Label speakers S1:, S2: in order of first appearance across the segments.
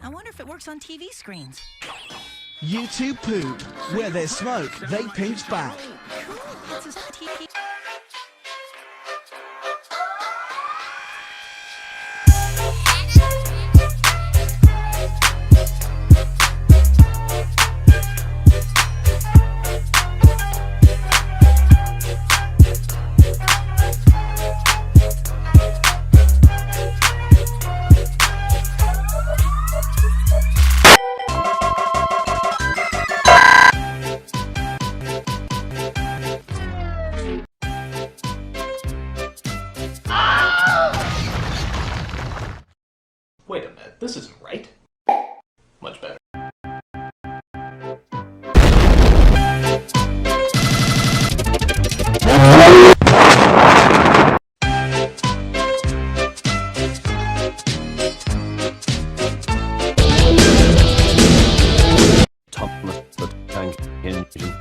S1: I wonder if it works on TV screens.
S2: YTp Poop. Where there's smoke, they pinch back.
S1: Cool. That's his TV.
S3: Wait a minute, this isn't right. Much better.
S4: Thomas the Tank Engine.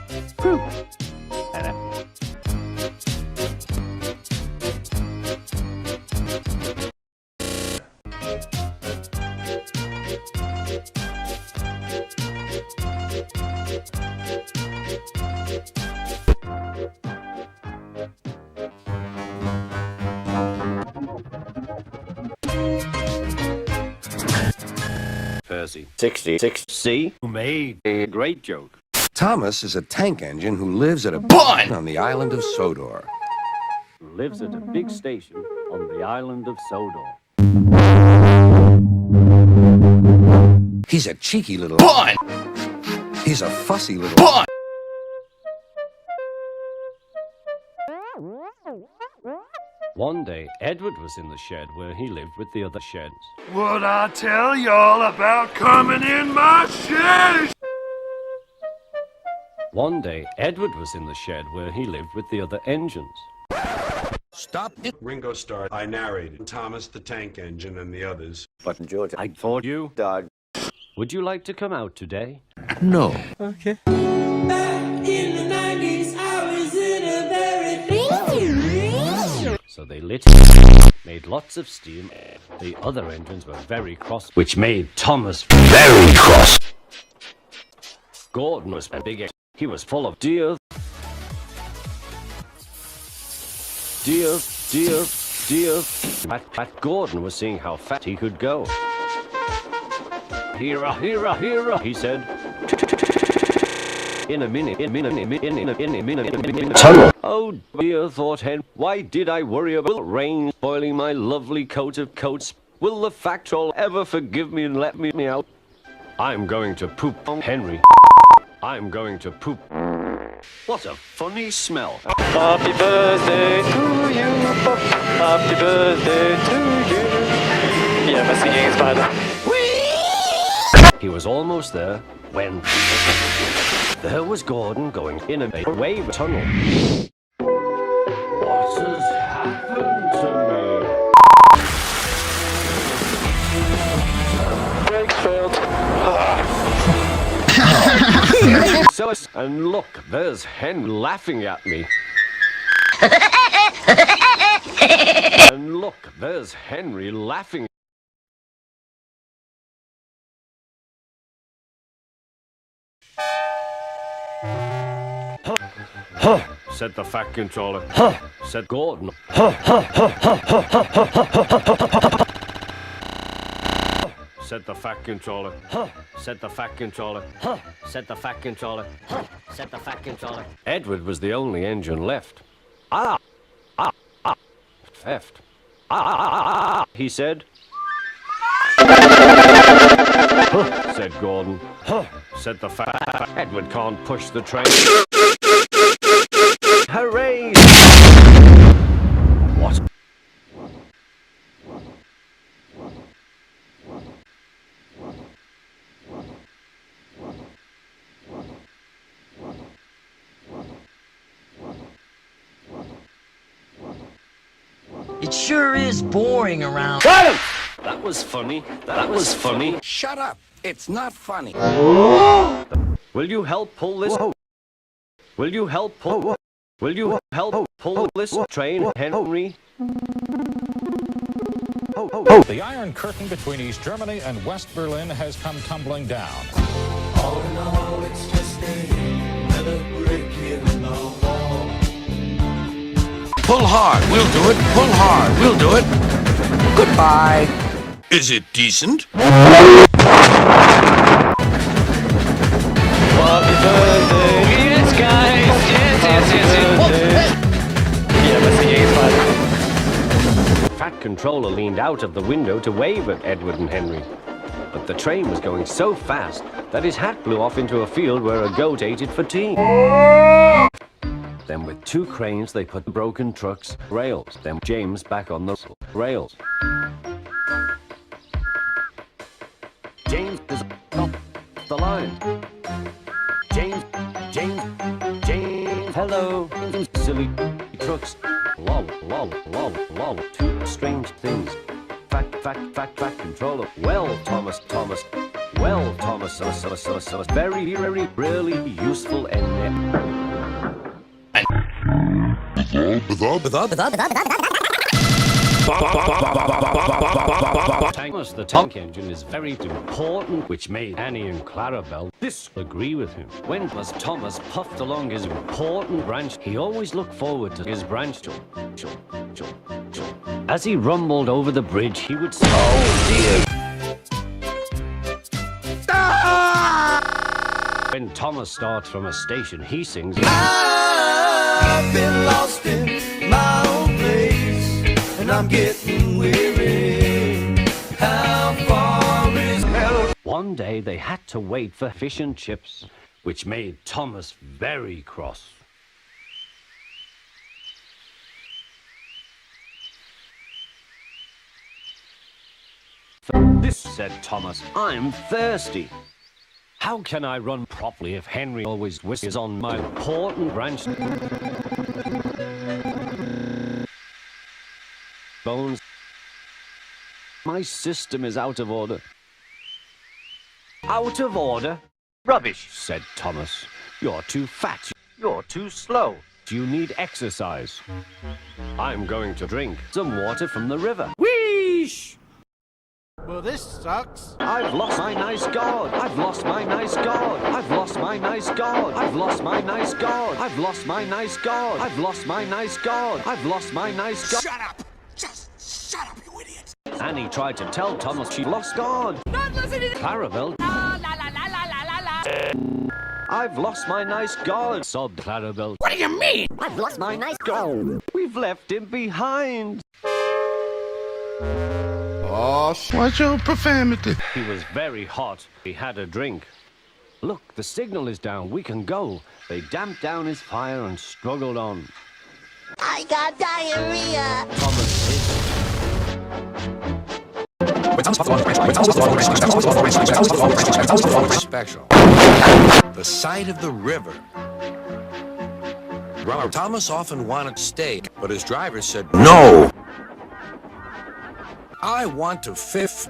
S4: Percy. 66C, who made a great joke.
S5: Thomas is a tank engine who lives at a barn on the island of Sodor.
S4: Lives at a big station on the island of Sodor.
S5: He's a cheeky little barn. He's a fussy little barn.
S4: One day, Edward was in the shed where he lived with the other sheds.
S6: Would I tell y'all about coming in my shed?
S4: One day, Edward was in the shed where he lived with the other engines.
S5: Stop it.
S7: Ringo Starr. I narrated Thomas the Tank Engine and the others.
S4: But George, I thought you died. Would you like to come out today?
S5: No.
S2: Okay.
S8: Back in the 90s, I was in a very
S4: So they lit it, made lots of steam. The other engines were very cross, which made Thomas very cross. Gordon was a big engine. He was full of dear. Pat Gordon was seeing how fat he could go. Hera, he said. In a minute, tunnel. Oh dear, thought Hen, why did I worry about rain spoiling my lovely coat of coats? Will the factory ever forgive me and let me out? I'm going to poop on Henry. I'm going to poop. What a funny smell.
S9: Happy birthday to you. Happy birthday to you. Yeah, my singing is bad.
S4: He was almost there when there was Gordon going in a wave tunnel. What has happened to me?
S9: Brakes failed.
S4: And look, there's Hen laughing at me. And look, there's Henry laughing. Huh, said the fat controller. Huh, said Gordon. Said the fat controller. Said the fat controller. Said the fat controller. Said the fat controller. Edward was the only engine left. Theft. He said. Said Gordon. Said the fat. Edward can't push the train. Hooray! What?
S10: It sure is boring around.
S4: Silence! That was funny. That was funny.
S5: Shut up. It's not funny.
S4: Will you help pull this? Will you help pull? Will you help pull this train, Henry?
S11: The Iron Curtain between East Germany and West Berlin has come tumbling down.
S8: All in all, it's just another brick in the wall.
S5: Pull hard, we'll do it. Pull hard, we'll do it. Goodbye.
S7: Is it decent?
S9: Happy birthday! Yes, guys! Yes. Yeah, my singing is fine.
S4: Fat Controller leaned out of the window to wave at Edward and Henry. But the train was going so fast that his hat blew off into a field where a goat ate it for tea. Then with 2 cranes they put the broken truck's rails. Then James back on the rails. James is off the line. James, hello, silly trucks. Lol, 2 strange things. Fat Controller. Well, Thomas. Well, Thomas, very, really useful and Thomas the Tank Engine is very important, which made Annie and Clarabelle disagree with him. When Thomas puffed along his important branch, he always looked forward to his branch. As he rumbled over the bridge, he would say, "Oh dear!" When Thomas starts from a station, he sings,
S8: I've been lost in my own place, and I'm getting weary. How far is hell?
S4: One day they had to wait for fish and chips, which made Thomas very cross. "This," said Thomas, "I'm thirsty. How can I run properly if Henry always whistles on my important branch? Bones, my system is out of order." "Out of order? Rubbish," said Thomas. "You're too fat. You're too slow. You need exercise. I'm going to drink some water from the river." Wheesh!
S2: Well, this sucks.
S4: "I've lost my nice god. I've lost my nice god. I've lost my nice god. I've lost my nice god. I've lost my nice god. I've lost my nice god. I've lost my nice god."
S8: Shut up! Just shut up, you idiot!
S4: Annie tried to tell Thomas she lost God.
S1: Not listening.
S4: Clarabelle,
S1: La la la la la la la la.
S4: "I've lost my nice god," sobbed Clarabelle.
S1: What do you mean? I've lost my nice god.
S4: "We've left him behind."
S6: Oh, watch your profanity.
S4: He was very hot. He had a drink. "Look, the signal is down. We can go." They damped down his fire and struggled on.
S1: I got diarrhea.
S4: Thomas hissed.
S5: Special. The sight of the river. Thomas often wanted steak, but his driver said, "No! I want to fish."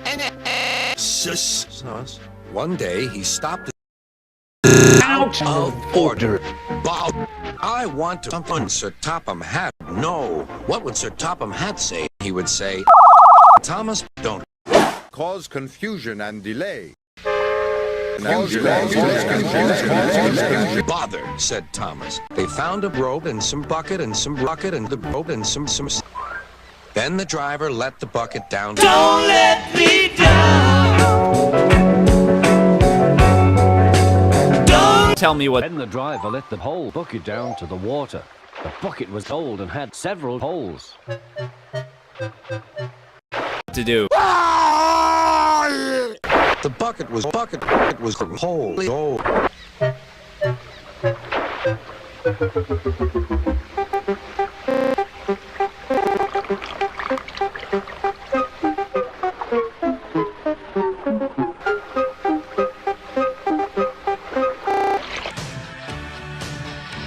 S5: One day he stopped out of order. Bob, I want to something Sir Topham Hatt. No. What would Sir Topham Hatt say? He would say, "Thomas, don't
S6: Cause confusion and delay.
S5: bother," said Thomas. They found a rope and some bucket and some bucket and the rope and some. Then the driver let the bucket down.
S8: Don't let me down. Don't
S9: Tell me what.
S4: Then the driver let the whole bucket down to the water. The bucket was old and had several holes.
S9: to do.
S5: The bucket was whole. Oh.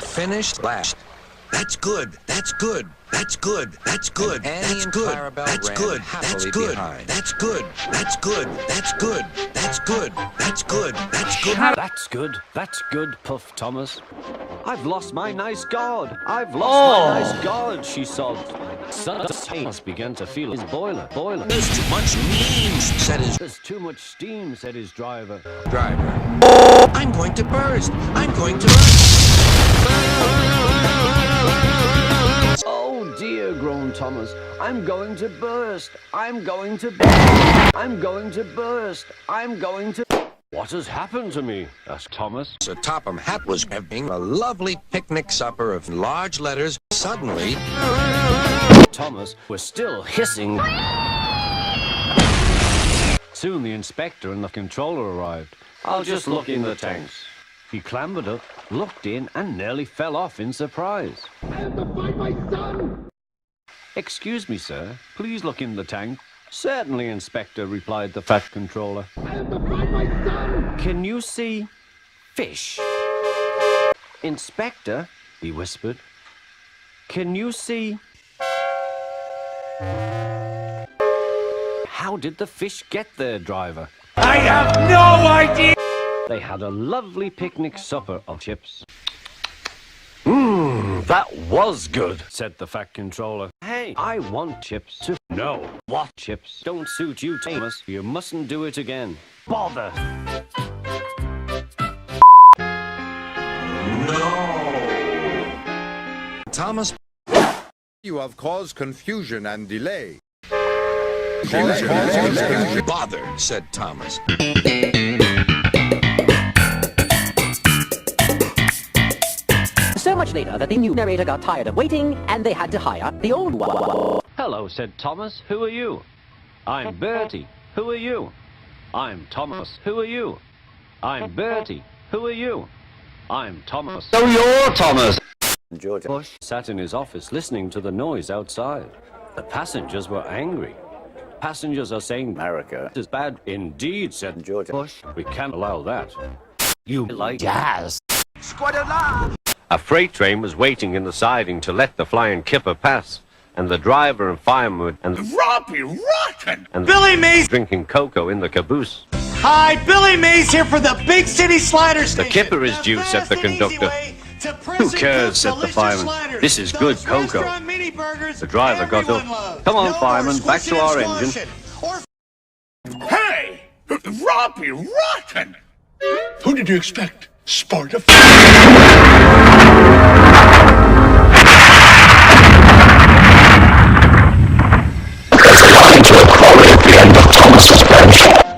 S5: Finished last. That's good. That's good. That's good. That's good. That's good. That's good. That's good. That's good. That's good. That's good. That's good. That's good. That's good. That's good.
S4: That's good. That's good, Puff Thomas. I've lost my nice guard. I've lost my nice guard, she sobbed. Thomas began to feel his boiler.
S5: There's too much steam, said his
S4: There's too much steam, said his driver.
S5: driver. I'm going to burst. I'm going to burst.
S4: Oh dear, groaned Thomas. I'm going to burst. I'm going to burst. I'm going to burst. I'm going to... What has happened to me? Asked Thomas.
S5: Sir Topham Hatt was having a lovely picnic supper of large letters. Suddenly,
S4: Thomas was still hissing. Soon the inspector and the controller arrived. I'll just look in the tanks. He clambered up, looked in, and nearly fell off in surprise. I have to find my son! Excuse me, sir. Please look in the tank. Certainly, Inspector, replied the fat controller. I have to find my son! Can you see fish? Inspector, he whispered. Can you see... How did the fish get there, driver?
S6: I have no idea!
S4: They had a lovely picnic supper of chips. That was good, said the fat controller. Hey, I want chips too. No, what chips? Don't suit you, Thomas. You mustn't do it again. Bother!
S5: no. Thomas,
S7: You have caused confusion and delay.
S5: bother, said Thomas.
S1: So much later that the new narrator got tired of waiting and they had to hire the old one.
S4: Hello, said Thomas. Who are you? I'm Bertie. Who are you? I'm Thomas. Who are you? I'm Bertie. Who are you? I'm Thomas. So you're Thomas! George Bush sat in his office listening to the noise outside. The passengers were angry. Passengers are saying America is bad. Indeed, said George Bush. We can't allow that. You like jazz. A freight train was waiting in the siding to let the flying kipper pass, and the driver and fireman and
S6: Robbie Rotten!
S4: and
S6: Billy Mays!
S4: drinking cocoa in the caboose.
S6: Hi, Billy Mays here for the Big City Slider
S4: The
S6: Station.
S4: kipper is due, said the conductor. Who cares, said the fireman. This is good cocoa. The driver got up. Come on, fireman, back to our engine.
S6: Hey! Robbie Rotten! Who did you expect? Sparta?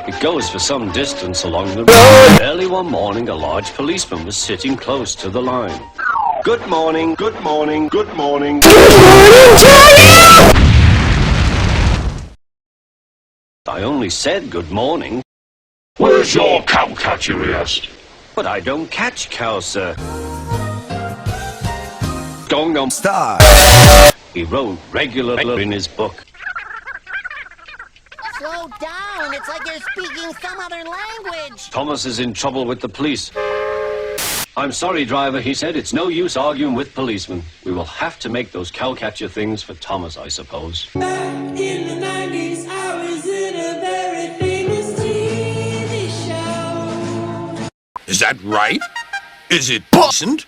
S4: It goes for some distance along the road. Early one morning, a large policeman was sitting close to the line. Good morning, good morning, good morning. I only said good morning.
S6: Where's your cowcatcher, he asked.
S4: But I don't catch cows, sir. Gong on.
S8: Stop.
S4: He wrote regularly in his book.
S1: Slow down. It's like you're speaking some other language.
S4: Thomas is in trouble with the police. I'm sorry, driver, he said. It's no use arguing with policemen. We will have to make those cowcatcher things for Thomas, I suppose.
S12: Back in the 90s, I was in a very famous TV show.
S5: Is that right? Is it decent?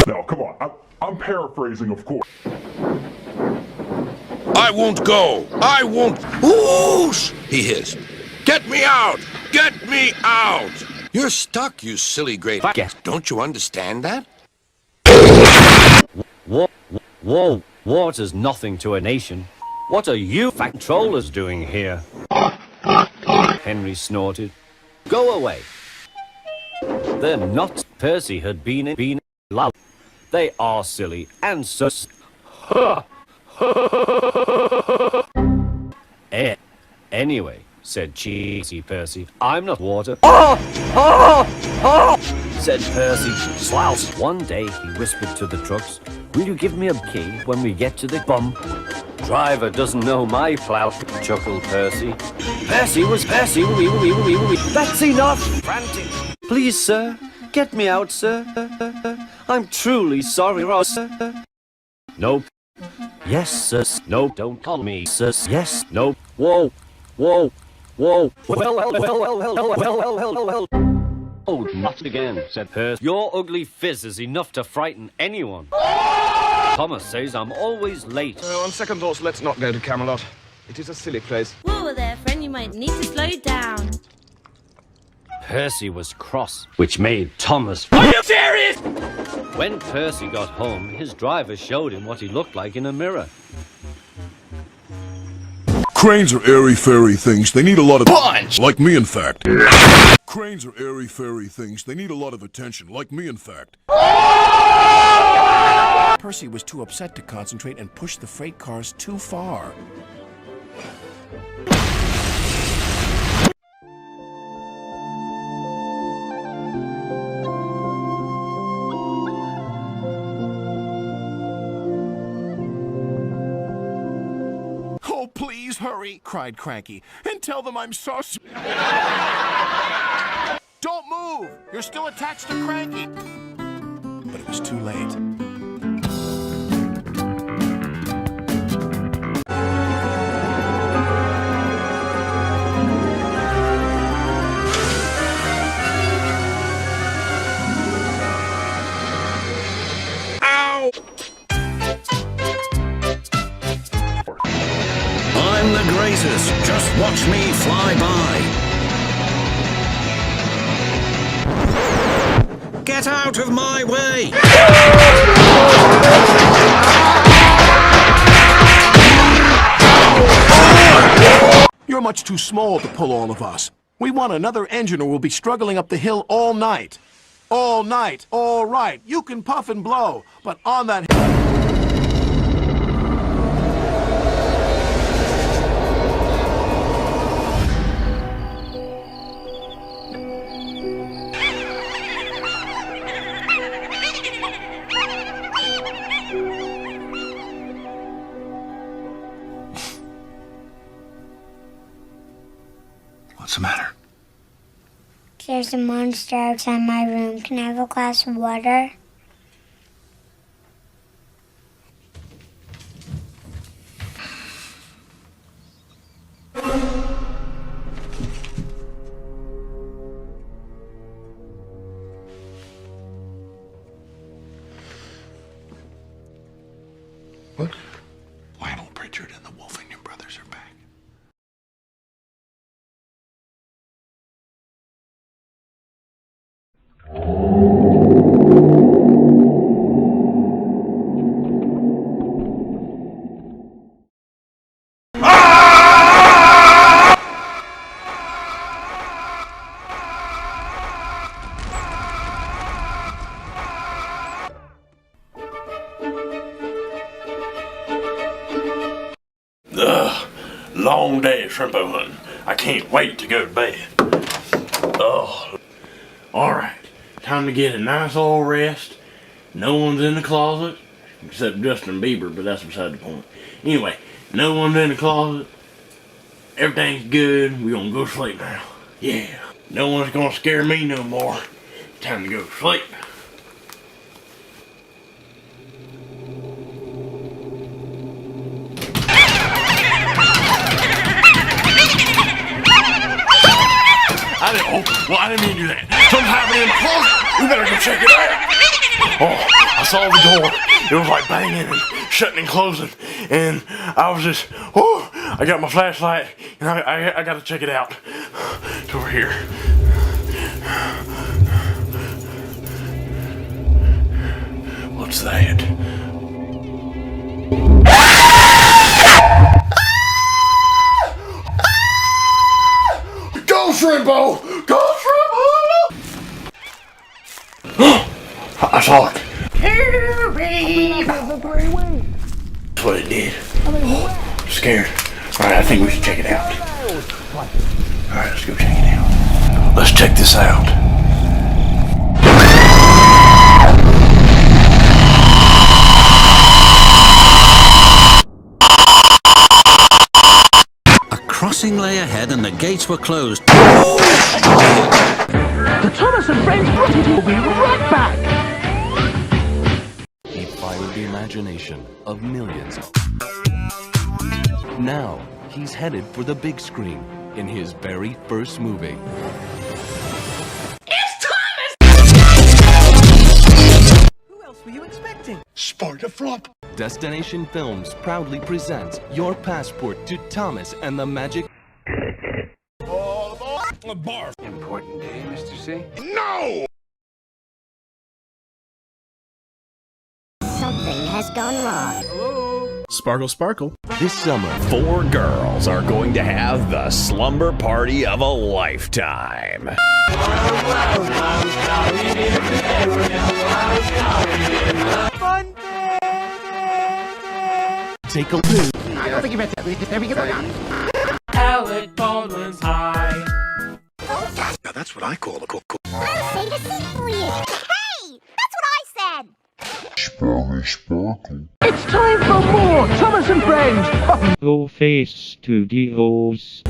S6: No, come on. I'm paraphrasing, of course.
S5: I won't go. I won't. Whoosh! He hissed. Get me out! Get me out! You're stuck, you silly great. Don't you understand that?
S4: Water's nothing to a nation. What are you fat trollers doing here? Henry snorted. Go away. They're not. Percy had been loud. They are silly and so. Anyway, said cheesy Percy, I'm not water. Said Percy, slouch. One day he whispered to the trucks, will you give me a key when we get to the bump? Driver doesn't know my plow, chuckled Percy. Percy was Percy, that's enough! Frantic. Please, sir, get me out, sir? I'm truly sorry, Ross. Nope. Yes, sir. No, don't call me, sir. Yes, no. Whoa, whoa, whoa. Well. Oh, not again, said Percy. Your ugly fizz is enough to frighten anyone. Thomas says I'm always late.
S13: On second thoughts, let's not go to Camelot. It is a silly place.
S12: Whoa there, friend, you might need to slow down.
S4: Percy was cross, which made Thomas... Are you serious? When Percy got home, his driver showed him what he looked like in a mirror.
S6: Cranes are airy-fairy things. They need a lot of...
S5: Punch!
S6: Like me, in fact. Cranes are airy-fairy things. They need a lot of attention. Like me, in fact.
S14: Percy was too upset to concentrate and pushed the freight cars too far.
S6: Oh, please hurry, cried Cranky, and tell them I'm so...
S14: Don't move! You're still attached to Cranky! But it was too late.
S8: I'm the greatest. Just watch me fly by. Get out of my way!
S14: You're much too small to pull all of us. We want another engine or we'll be struggling up the hill all night. All night. All right. You can puff and blow, but on that... What's the matter?
S15: There's a monster outside my room. Can I have a glass of water?
S14: What? Lionel Pritchard and the Wolfington brothers are back.
S6: Ugh, long day of shrimpo hunting. I can't wait to go to bed. Oh, alright, time to get a nice old rest. No one's in the closet, except Justin Bieber, but that's beside the point. Anyway, no one's in the closet. Everything's good. We're gonna go to sleep now. Yeah, no one's gonna scare me no more. Time to go to sleep. I didn't mean to do that. Something's happening in the closet. We better go check it out. Oh, I saw the door. It was like banging and shutting and closing. And I was just, oh, I got my flashlight and I got to check it out. It's over here. What's that? Go, Shrimpo! Go, Shrimpo! I saw it. That's what it did. Oh, I'm scared. Alright, I think we should check it out. Alright, let's go check it out. Let's check this out.
S8: Crossing lay ahead and the gates were closed.
S1: The Thomas and Friends. We'll be right back.
S16: He fired the imagination of millions. Now, he's headed for the big screen in his very first movie.
S12: It's Thomas! Who else were you expecting?
S16: Sparta Flop! Destination Films proudly presents your passport to Thomas and the Magic...
S13: Barf.
S17: Important day, Mr. C?
S13: No!
S15: Something has gone wrong.
S13: Sparkle, sparkle.
S16: This summer,
S18: 4 girls are going to have the slumber party of a lifetime.
S12: Fun
S16: take a look.
S1: I don't think you meant that. There we go.
S12: Alec Baldwin's high.
S14: Now that's what I call a cool.
S15: Say the seat for you. Hey! That's what I said!
S1: It's time for more Thomas and Friends.
S9: Go Face Studios.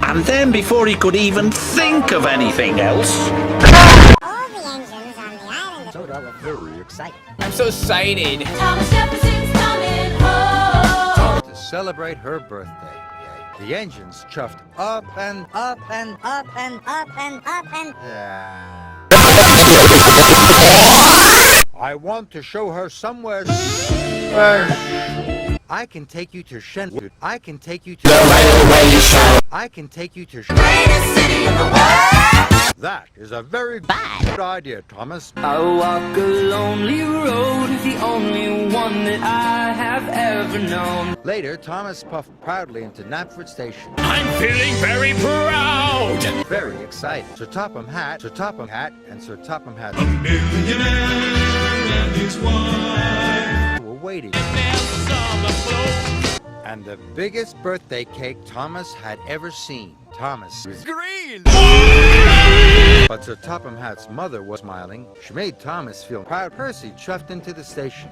S19: And then before he could even think of anything else...
S15: All the engines on the island.
S1: So we're very excited.
S12: I'm so excited.
S20: Thomas Jefferson's coming home.
S21: To celebrate her birthday, the engines chuffed up and up and up and up and up and... I want to show her somewhere... I can take you to Shen... I can take you to... I can take you to...
S12: Greatest city in the world!
S21: That is a very good idea, Thomas.
S12: I walk a lonely road, the only one that I have ever known.
S21: Later, Thomas puffed proudly into Knapford Station.
S18: I'm feeling very proud!
S21: Very excited. Sir Topham Hatt, and Sir Topham Hatt.
S12: A millionaire and his wife
S21: were waiting. And the biggest birthday cake Thomas had ever seen. Thomas was green! But Sir Topham Hatt's mother was smiling. She made Thomas feel proud. Percy chuffed into the station.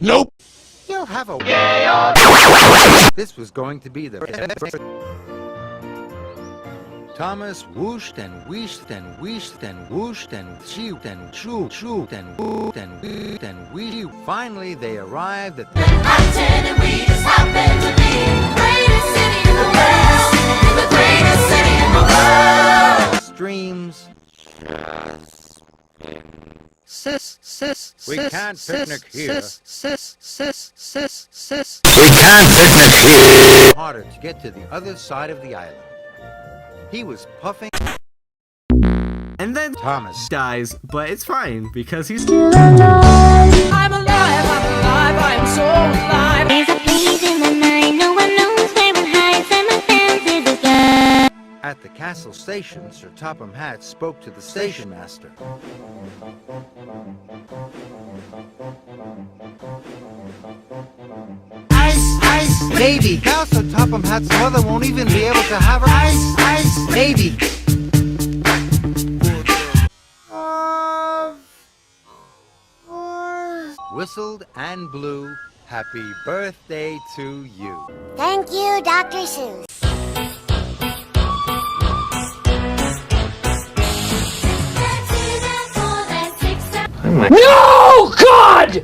S14: Nope!
S21: You'll have a... This was going to be the... Thomas whooshed and wheeshed and wheeshed and whooshed and shoot and shoot and whooped and wheeshed and wheeshed. Finally, they arrived at
S12: Manhattan, and we just happened to be the greatest city in the world. The greatest city in the world.
S21: Streams. We can't picnic here.
S18: We can't picnic here.
S21: Harder to get to the other side of the island. He was puffing.
S22: And then
S21: Thomas
S22: dies, but it's fine because he's
S12: still alive. I'm alive, I'm so alive.
S15: There's a place in my mind, no one knows where it hides, and my fence is a...
S21: At the castle station, Sir Topham Hatt spoke to the station master.
S12: Ice,
S21: baby! Now Sir Topham Hatt's mother won't even be able to have her ice, baby! Whistled and blew, happy birthday to you.
S15: Thank you, Dr. Seuss.
S1: No, God!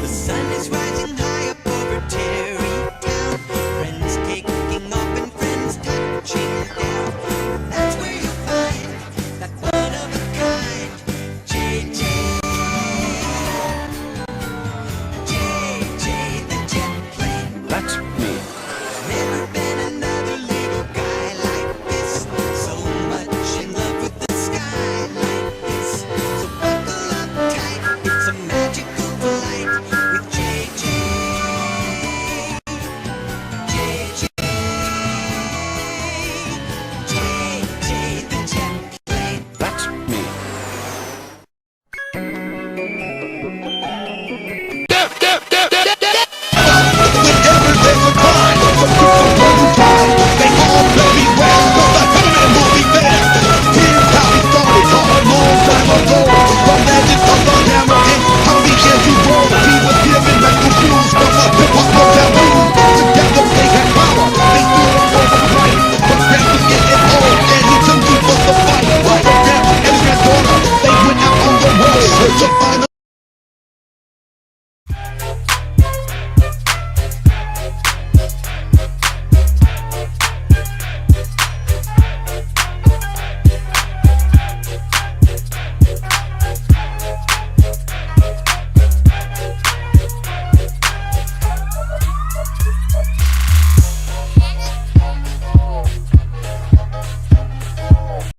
S8: The sun is rising high up over Terrytown. Friends taking off and friends touching down. That's where you find that one of a kind JJ. JJ the jet plane.
S4: That's me.
S8: Never been another little guy like this. So much in love with the sky like this. So buckle up tight. It's a magical flight with JJ. JJ. JJ the jet plane.
S4: That's me.
S8: Search